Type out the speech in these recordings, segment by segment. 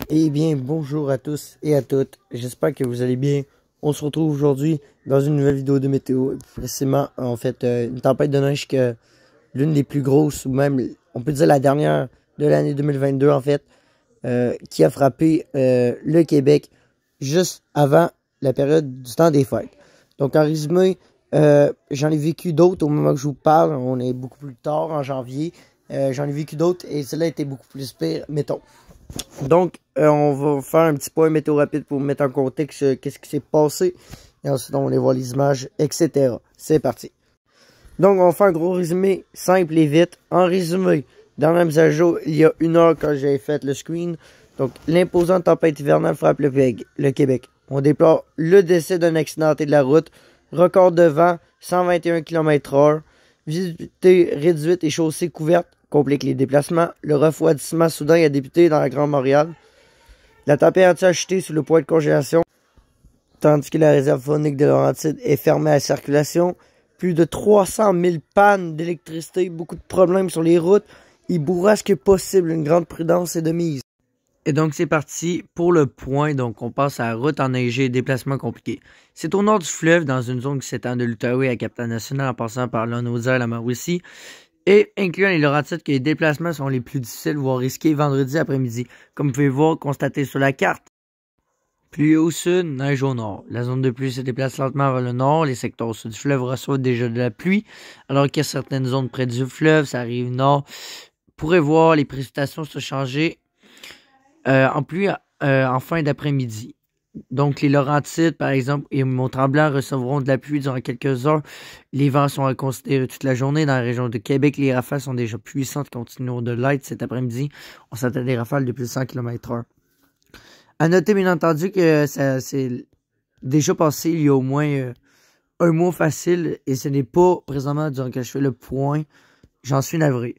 Eh bien, bonjour à tous et à toutes. J'espère que vous allez bien. On se retrouve aujourd'hui dans une nouvelle vidéo de météo. Précisément, en fait, une tempête de neige que l'une des plus grosses, ou même, on peut dire la dernière de l'année 2022, en fait, qui a frappé le Québec juste avant la période du temps des fêtes. Donc, en résumé, j'en ai vécu d'autres au moment que je vous parle. On est beaucoup plus tard, en janvier. J'en ai vécu d'autres et cela a été beaucoup plus pire, mettons. Donc, on va faire un petit point météo rapide pour mettre en contexte qu'est-ce qui s'est passé. Et ensuite, on va aller voir les images, etc. C'est parti. Donc, on va faire un gros résumé simple et vite. En résumé, dans la mise à jour, il y a 1 heure quand j'ai fait le screen. Donc, l'imposante tempête hivernale frappe le Québec. On déplore le décès d'un accidenté de la route. Record de vent, 121 km/h. Visibilité réduite et chaussées couvertes complique les déplacements. Le refroidissement soudain a débuté dans la Grande Montréal. La température a chuté sous le point de congélation, tandis que la réserve phonique de Laurentides est fermée à la circulation. Plus de 300 000 pannes d'électricité, beaucoup de problèmes sur les routes. Il bourrasque possible, une grande prudence est de mise. Et donc, c'est parti pour le point. Donc, on passe à la route enneigée, déplacement compliqué. C'est au nord du fleuve, dans une zone qui s'étend de l'Outaouais à Capitale-Nationale en passant par l'Anaudière et la Mauricie, et incluant les Laurentides que les déplacements sont les plus difficiles, voire risqués vendredi après-midi. Comme vous pouvez voir, constaté sur la carte. Pluie au sud, neige au nord. La zone de pluie se déplace lentement vers le nord. Les secteurs au sud du fleuve reçoivent déjà de la pluie, alors qu'il y a certaines zones près du fleuve, ça arrive nord. Vous pourrez voir les précipitations se changer en pluie en fin d'après-midi. Donc, les Laurentides, par exemple, et Mont-Tremblant recevront de la pluie durant quelques heures. Les vents sont à considérer toute la journée. Dans la région de Québec, les rafales sont déjà puissantes, continueront de l'être cet après-midi. On s'attend à des rafales de plus de 100 km/h. À noter, bien entendu, que ça s'est déjà passé il y a au moins un mois facile, et ce n'est pas présentement durant que je fais le point. J'en suis navré.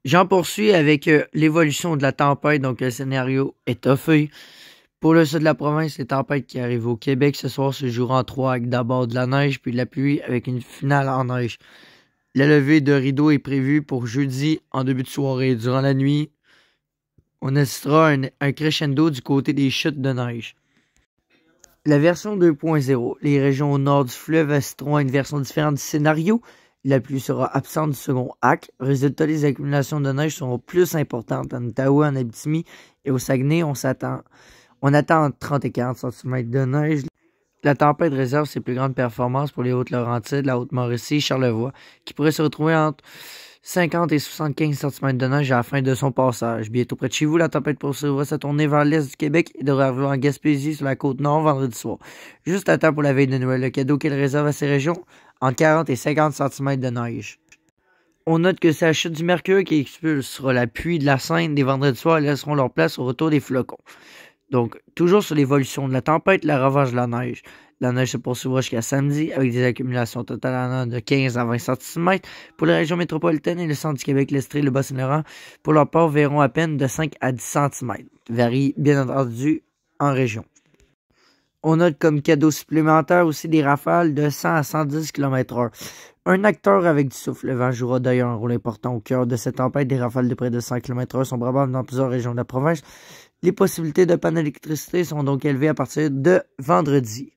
J'en poursuis avec l'évolution de la tempête, donc le scénario est toffé. Pour le sud de la province, les tempêtes qui arrivent au Québec ce soir se joueront en 3 avec d'abord de la neige puis de la pluie avec une finale en neige. La levée de rideau est prévue pour jeudi en début de soirée. Durant la nuit, on assistera à un crescendo du côté des chutes de neige. La version 2.0. Les régions au nord du fleuve assisteront à une version différente du scénario. La pluie sera absente du second acte. Résultat, les accumulations de neige seront plus importantes. En Ottawa, en Abitibi et au Saguenay, on attend entre 30 et 40 cm de neige. La tempête réserve ses plus grandes performances pour les Hautes-Laurentides, la Haute-Mauricie et Charlevoix, qui pourraient se retrouver entre 50 et 75 cm de neige à la fin de son passage. Bientôt près de chez vous, la tempête poursuivra sa tournée vers l'est du Québec et devrait arriver en Gaspésie sur la côte nord vendredi soir. Juste à temps pour la veille de Noël, le cadeau qu'elle réserve à ces régions, en 40 et 50 cm de neige. On note que c'est la chute du mercure qui expulsera la pluie de la Seine des vendredis soirs et laisseront leur place au retour des flocons. Donc, toujours sur l'évolution de la tempête, la revanche de la neige. La neige se poursuivra jusqu'à samedi avec des accumulations totales allant de 15 à 20 cm. Pour les régions métropolitaines et le centre du Québec, l'Estrie et le Bas-Saint-Laurent, pour leur part, verront à peine de 5 à 10 cm. Varie bien entendu en région. On note comme cadeau supplémentaire aussi des rafales de 100 à 110 km/h. Un acteur avec du souffle. Le vent jouera d'ailleurs un rôle important au cœur de cette tempête. Des rafales de près de 100 km/h sont probables dans plusieurs régions de la province. Les possibilités de panne d'électricité sont donc élevées à partir de vendredi.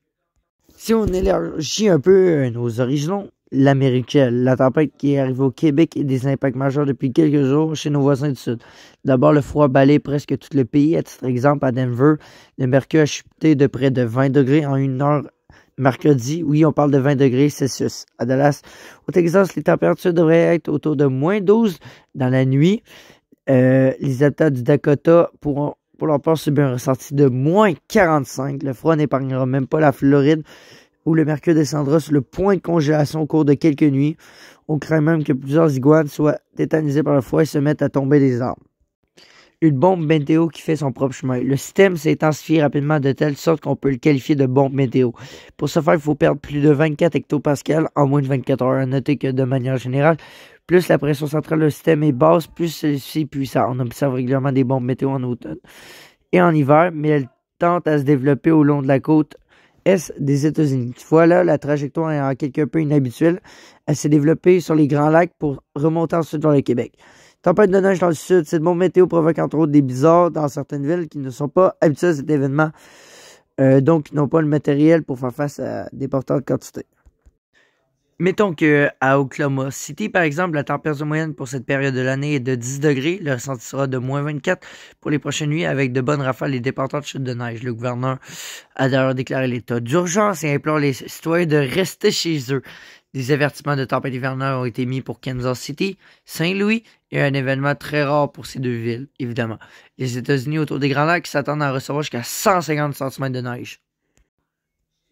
Si on élargit un peu nos horizons, l'Amérique, la tempête qui est arrivée au Québec et des impacts majeurs depuis quelques jours chez nos voisins du Sud. D'abord, le froid balaye presque tout le pays. À titre d'exemple, à Denver, le mercure a chuté de près de 20 degrés en 1 heure mercredi. Oui, on parle de 20 degrés Celsius. À Dallas, au Texas, les températures devraient être autour de moins 12 dans la nuit. Les habitants du Dakota pourront pour leur part subir un ressenti de moins 45. Le froid n'épargnera même pas la Floride, où le mercure descendra sur le point de congélation au cours de quelques nuits. On craint même que plusieurs iguanes soient tétanisés par le froid et se mettent à tomber des arbres. Une bombe météo qui fait son propre chemin. Le système s'est intensifié rapidement de telle sorte qu'on peut le qualifier de bombe météo. Pour ce faire, il faut perdre plus de 24 hectopascales en moins de 24 heures. À noter que de manière générale, plus la pression centrale du système est basse, plus celui-ci est puissant. On observe régulièrement des bombes météo en automne et en hiver, mais elles tentent à se développer au long de la côte est des États-Unis. Toutefois, là, la trajectoire est en quelque peu inhabituelle. Elle s'est développée sur les Grands Lacs pour remonter ensuite vers le Québec. Tempête de neige dans le sud, c'est de bon météo provoquant entre autres des blizzards dans certaines villes qui ne sont pas habituées à cet événement, donc qui n'ont pas le matériel pour faire face à d'importantes quantités. Mettons qu'à Oklahoma City, par exemple, la température moyenne pour cette période de l'année est de 10 degrés. Le ressenti sera de moins 24 pour les prochaines nuits avec de bonnes rafales et d'importantes chutes de neige. Le gouverneur a d'ailleurs déclaré l'état d'urgence et implore les citoyens de rester chez eux. Des avertissements de tempête hivernale ont été mis pour Kansas City, Saint-Louis et un événement très rare pour ces deux villes, évidemment. Les États-Unis autour des Grands Lacs s'attendent à recevoir jusqu'à 150 cm de neige.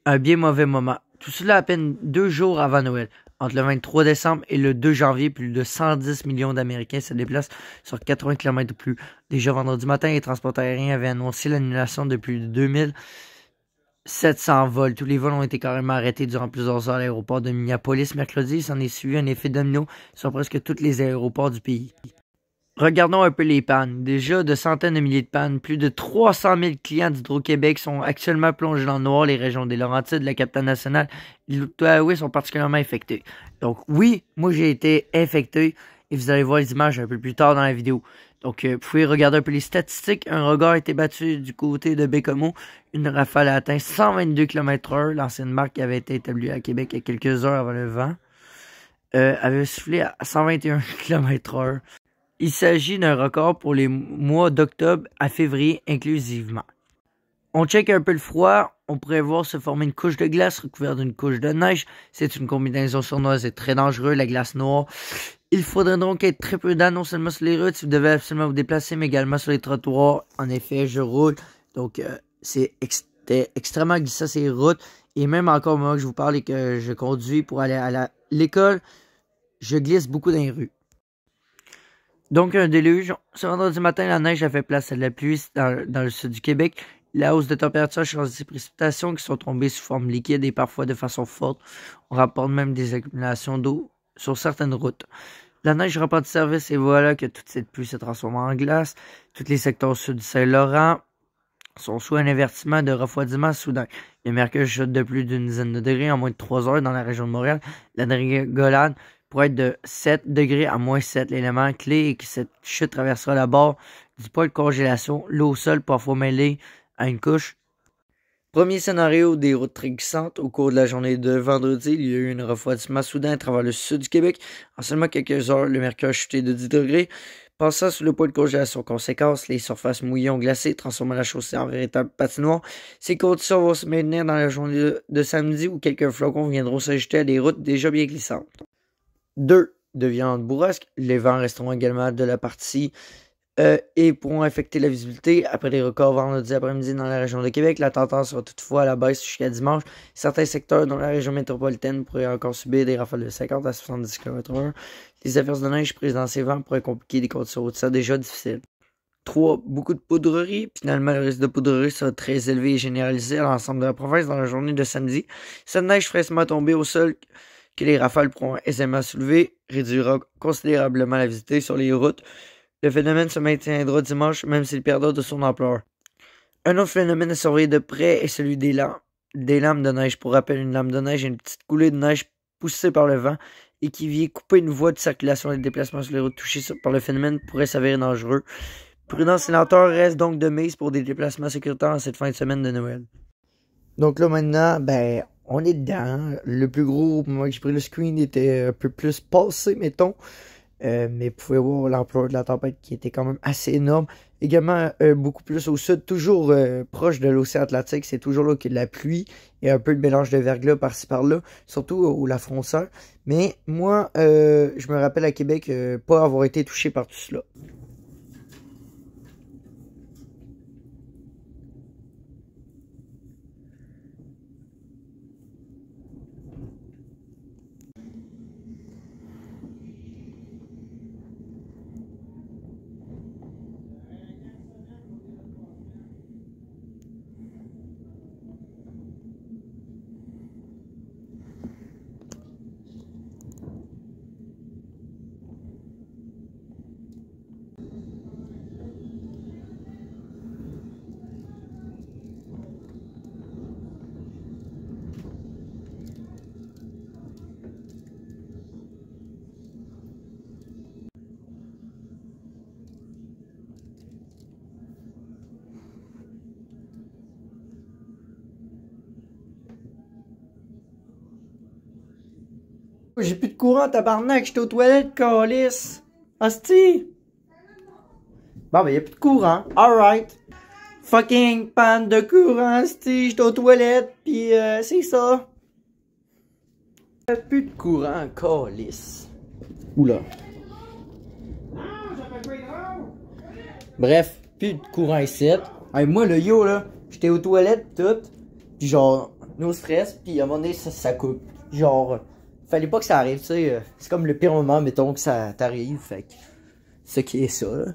Un bien mauvais moment. Tout cela à peine 2 jours avant Noël. Entre le 23 décembre et le 2 janvier, plus de 110 millions d'Américains se déplacent sur 80 km ou plus. Déjà vendredi matin, les transporteurs aériens avaient annoncé l'annulation de plus de 2700 vols. Tous les vols ont été carrément arrêtés durant plusieurs heures à l'aéroport de Minneapolis. Mercredi, il s'en est suivi un effet domino sur presque tous les aéroports du pays. Regardons un peu les pannes. Déjà de centaines de milliers de pannes. Plus de 300 000 clients d'Hydro-Québec sont actuellement plongés dans le noir. Les régions des Laurentides, la Capitale-Nationale et l'Outaouais sont particulièrement affectées. Donc oui, moi j'ai été infecté et vous allez voir les images un peu plus tard dans la vidéo. Donc vous pouvez regarder un peu les statistiques. Un regard a été battu du côté de Bécomo. Une rafale a atteint 122 km/h. L'ancienne marque qui avait été établie à Québec il y a quelques heures avant le vent avait soufflé à 121 km/h. Il s'agit d'un record pour les mois d'octobre à février inclusivement. On check un peu le froid, on pourrait voir se former une couche de glace recouverte d'une couche de neige. C'est une combinaison sournoise et très dangereuse, la glace noire. Il faudrait donc être très prudent non seulement sur les routes si vous devez absolument vous déplacer, mais également sur les trottoirs. En effet, je roule, donc c'est extrêmement glissant ces routes. Et même encore au moment que je vous parle et que je conduis pour aller à l'école, je glisse beaucoup dans les rues. Donc, un déluge. Ce vendredi matin, la neige a fait place à de la pluie dans le sud du Québec. La hausse de température a changé des précipitations qui sont tombées sous forme liquide et parfois de façon forte. On rapporte même des accumulations d'eau sur certaines routes. La neige reprend du service et voilà que toute cette pluie se transforme en glace. Tous les secteurs sud du Saint-Laurent sont sous un avertissement de refroidissement soudain. Le mercure chute de plus d'une dizaine de degrés en moins de 3 heures dans la région de Montréal. La dégringolade pourrait être de 7 degrés à moins 7. L'élément clé est que cette chute traversera la barre du point de congélation, l'eau au sol parfois mêlée à une couche. Premier scénario, des routes très glissantes. Au cours de la journée de vendredi, il y a eu un refroidissement soudain à travers le sud du Québec. En seulement quelques heures, le mercure a chuté de 10 degrés. Passant sous le point de congélation, conséquence, les surfaces mouillées ont glacé, transformant la chaussée en véritable patinoire. Ces conditions vont se maintenir dans la journée de samedi où quelques flocons viendront s'ajouter à des routes déjà bien glissantes. 2. De violentes bourrasques. Les vents resteront également de la partie et pourront affecter la visibilité. Après les records vendredi après-midi dans la région de Québec, la tendance sera toutefois à la baisse jusqu'à dimanche. Certains secteurs, dont la région métropolitaine, pourraient encore subir des rafales de 50 à 70 km/h. Les averses de neige prises dans ces vents pourraient compliquer des conditions routières déjà difficiles. 3. Beaucoup de poudrerie. Finalement, le risque de poudrerie sera très élevé et généralisé à l'ensemble de la province dans la journée de samedi. Cette neige fraîchement tombée au sol que les rafales pourront aisément soulever réduira considérablement la visibilité sur les routes. Le phénomène se maintiendra dimanche, même s'il perdra de son ampleur. Un autre phénomène à surveiller de près est celui des lames de neige. Pour rappel, une lame de neige est une petite coulée de neige poussée par le vent et qui vient couper une voie de circulation. Les déplacements sur les routes touchées par le phénomène pourraient s'avérer dangereux. Prudence et lenteur restent donc de mise pour des déplacements sécuritaires en cette fin de semaine de Noël. Donc là maintenant, on est dedans. Le plus gros, moi que j'ai pris le screen, était un peu plus passé, mettons. Mais vous pouvez voir l'ampleur de la tempête qui était quand même assez énorme. Également, beaucoup plus au sud, toujours proche de l'océan Atlantique. C'est toujours là qu'il y a de la pluie et un peu de mélange de verglas par-ci par-là, surtout au la frontière. Mais moi, je me rappelle à Québec pas avoir été touché par tout cela. J'ai plus de courant, tabarnak, j'étais aux toilettes, calice. Asti. Bon, ben, y'a plus de courant. Alright. Fucking panne de courant, asti. J'étais aux toilettes, pis c'est ça. Plus de courant, calice. Oula. Bref, plus de courant ici. Hey, moi, le yo, là, j'étais aux toilettes, tout. Pis genre, no stress, pis à un moment donné, ça coupe. Genre, fallait pas que ça arrive, tu sais. C'est comme le pire moment, mettons, que ça t'arrive. Fait que, ce qui est ça, là.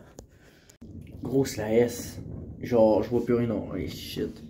Grosse la S. Genre, je vois plus rien, non. Hey, shit.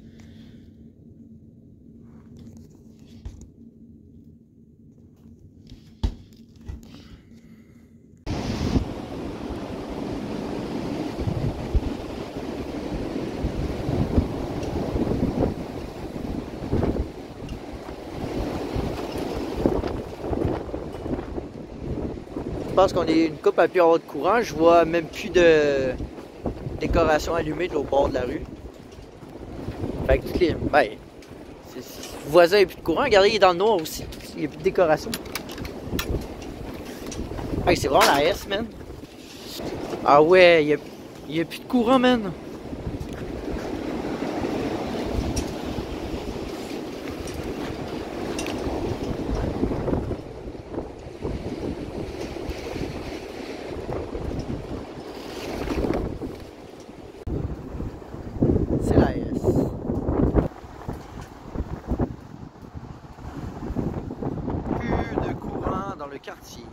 Je pense qu'on est une coupe à plus avoir de courant. Je vois même plus de décoration allumée de l'autre bord de la rue. Fait que toutes les. Ben. Le voisin n'a plus de courant. Regardez, il est dans le noir aussi. Il n'y a plus de décoration. Hey, c'est vraiment la S, man. Ah ouais, il n'y a plus de courant, man. C'est la S. Plus de courant dans le quartier.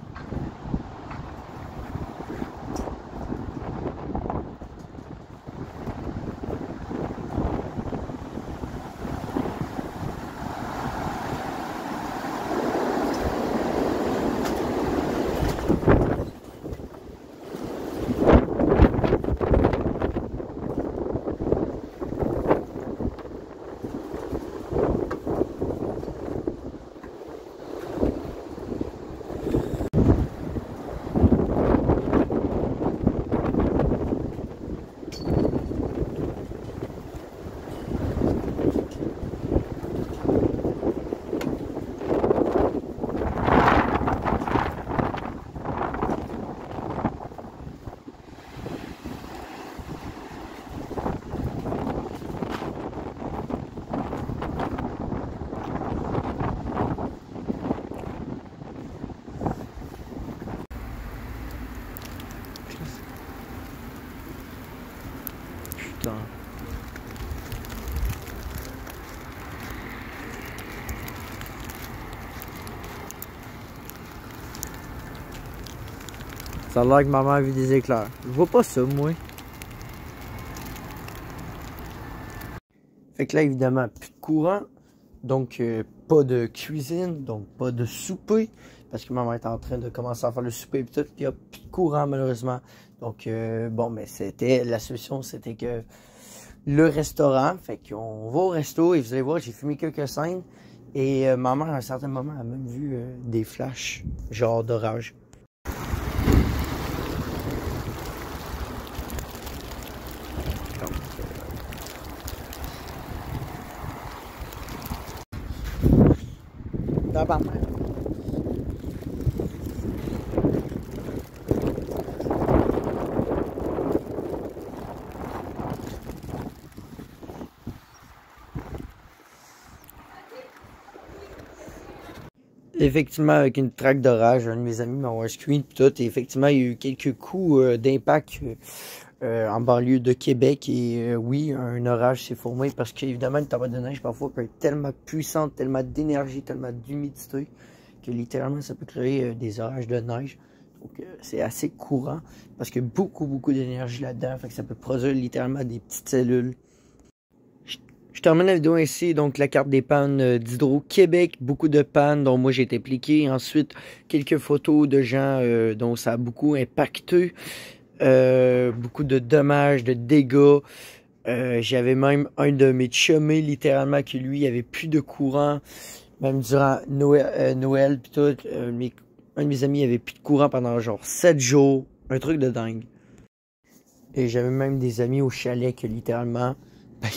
Putain. Ça a l'air que maman a vu des éclairs. Je vois pas ça, moi. Fait que là, évidemment, plus de courant. Donc, pas de cuisine. Donc, pas de souper. Parce que maman est en train de commencer à faire le souper et tout. Puis, il n'y a plus de courant, malheureusement. Donc, bon, mais c'était... La solution, c'était que le restaurant. Fait qu'on va au resto et vous allez voir, j'ai filmé quelques scènes. Et maman, à un certain moment, a même vu des flashs, genre d'orage. Tabarnak. Effectivement, avec une traque d'orage, un de mes amis m'a envoyé un screen et tout. Et effectivement, il y a eu quelques coups d'impact en banlieue de Québec. Et oui, un orage s'est formé parce qu'évidemment, une tempête de neige parfois peut être tellement puissante, tellement d'énergie, tellement d'humidité que littéralement, ça peut créer des orages de neige. Donc, c'est assez courant parce qu'il y a beaucoup d'énergie là-dedans. Fait que ça peut produire littéralement des petites cellules. Je termine la vidéo ainsi, donc la carte des pannes d'Hydro-Québec, beaucoup de pannes dont moi j'ai été impliqué. Ensuite, quelques photos de gens dont ça a beaucoup impacté. Beaucoup de dommages, de dégâts. J'avais même un de mes chumés, littéralement, qui lui, il avait plus de courant. Même durant Noël pis tout. Un de mes amis avait plus de courant pendant genre 7 jours. Un truc de dingue. Et j'avais même des amis au chalet que littéralement...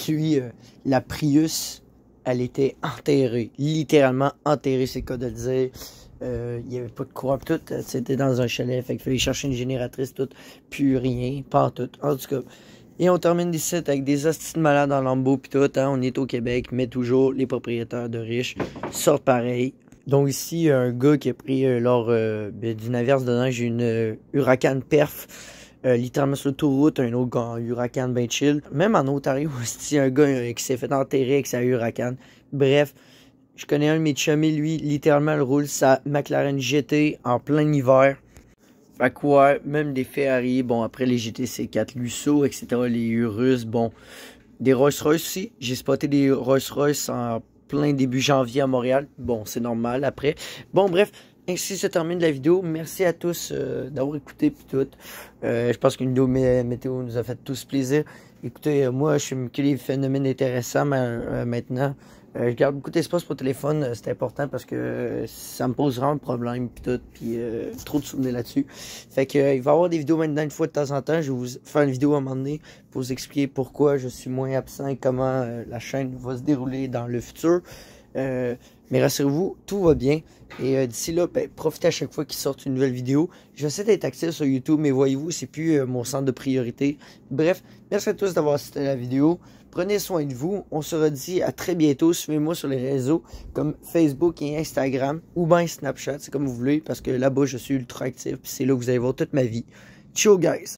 lui, la Prius, elle était enterrée. Littéralement enterrée, c'est le cas de le dire. il n'y avait pas de courant, tout, c'était dans un chalet, fait qu'il fallait chercher une génératrice, tout, plus rien, pas tout, en tout cas. Et on termine ici avec des hosties de malades en lambeaux pis tout, hein, on est au Québec, mais toujours les propriétaires de riches sortent pareil. Donc ici, un gars qui a pris lors d'une averse de neige, une Huracan Perf, littéralement sur l'autoroute, un autre gars, Huracan ben chill. Même en Ontario, aussi, un gars qui s'est fait enterrer avec sa Huracan. Bref, je connais un de mes chummies, lui, littéralement, il roule sa McLaren GT en plein hiver. Fait quoi, même des Ferrari, bon, après les GTC 4 Lusso, etc., les Urus, bon, des Rolls-Royce aussi. J'ai spoté des Rolls-Royce en plein début janvier à Montréal. Bon, c'est normal après. Bon, bref, ainsi se termine la vidéo. Merci à tous d'avoir écouté puis tout. Je pense qu'une vidéo météo nous a fait tous plaisir. Écoutez, moi, je suis que les phénomènes intéressants maintenant. Je garde beaucoup d'espace pour le téléphone, c'est important parce que ça me pose vraiment un problème pis tout, puis trop de souvenirs là-dessus. Fait que il va y avoir des vidéos maintenant une fois de temps en temps. Je vais vous faire une vidéo à un moment donné pour vous expliquer pourquoi je suis moins absent et comment la chaîne va se dérouler dans le futur. Mais rassurez-vous, tout va bien. Et d'ici là, ben, profitez à chaque fois qu'il sort une nouvelle vidéo. J'essaie d'être actif sur YouTube, mais voyez-vous, c'est plus mon centre de priorité. Bref, merci à tous d'avoir assisté à la vidéo. Prenez soin de vous. On se redit à très bientôt. Suivez-moi sur les réseaux comme Facebook et Instagram ou bien Snapchat, c'est comme vous voulez, parce que là-bas, je suis ultra actif. Puis c'est là que vous allez voir toute ma vie. Ciao, guys!